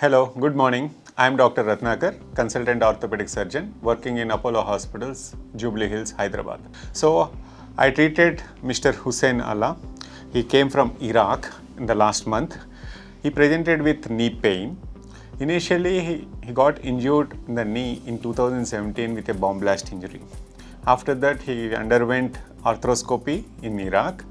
Hello, good morning. I am Dr. Rathnakar, consultant orthopedic surgeon working in Apollo Hospitals, Jubilee Hills, Hyderabad. So, I treated Mr. Hussein Allah. He came from Iraq in the last month. He presented with knee pain. Initially, he got injured in the knee in 2017 with a bomb blast injury. After that, he underwent arthroscopy in Iraq.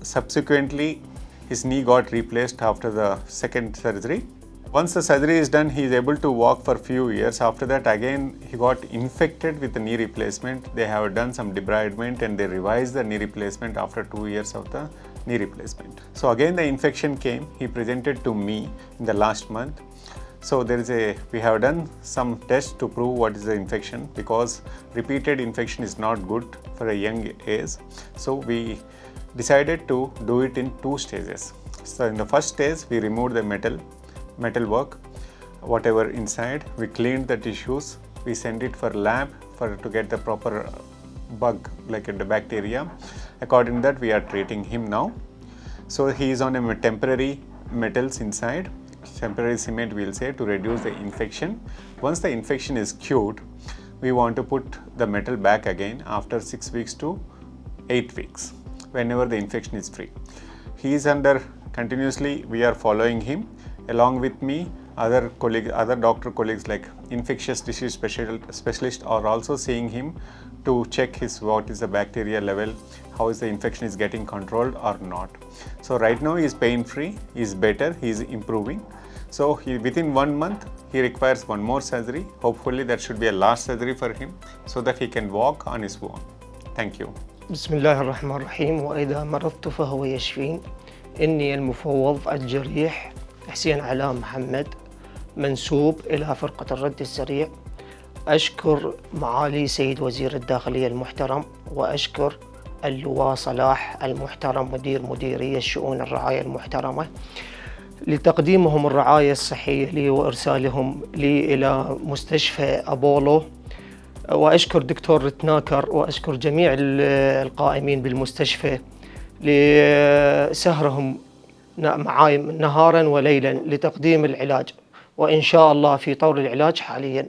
Subsequently, his knee got replaced after the second surgery. Once the surgery is done, he is able to walk for few years. After that, again, he got infected with the knee replacement. They have done some debridement and they revised the knee replacement after 2 years of the knee replacement. So again, the infection came. He presented to me in the last month. So we have done some tests to prove what is the infection, because repeated infection is not good for a young age. So we decided to do it in 2 stages. So in the first stage, we removed the metal work, whatever inside. We cleaned the tissues. We sent it for lab to get the proper bug, like the bacteria. According to that, we are treating him now. So he is on a temporary metals inside, temporary cement we'll say, to reduce the infection. Once the infection is cured, we want to put the metal back again after 6 weeks to 8 weeks, whenever the infection is free. He is under continuously, we are following him. Along with me, other doctor colleagues like infectious disease specialist are also seeing him to check what is the bacteria level, how is the infection is getting controlled or not. So right now he is pain free, he is better, he is improving. So within 1 month he requires one more surgery. Hopefully that should be a last surgery for him so that he can walk on his own. Thank you. بسم الله الرحمن الرحيم. وإذا مرضت فهو يشفين. إني المفوض الجريح حسين علاء محمد، منسوب إلى فرقة الرد السريع. أشكر معالي سيد وزير الداخلية المحترم، وأشكر اللواء صلاح المحترم مديرية شؤون الرعاية المحترمة لتقديمهم الرعاية الصحية لي وإرسالهم لي إلى مستشفى أبولو. وأشكر دكتور رتناكر، وأشكر جميع القائمين بالمستشفى لسهرهم معاي نهارا وليلا لتقديم العلاج، وإن شاء الله في طور العلاج حاليا.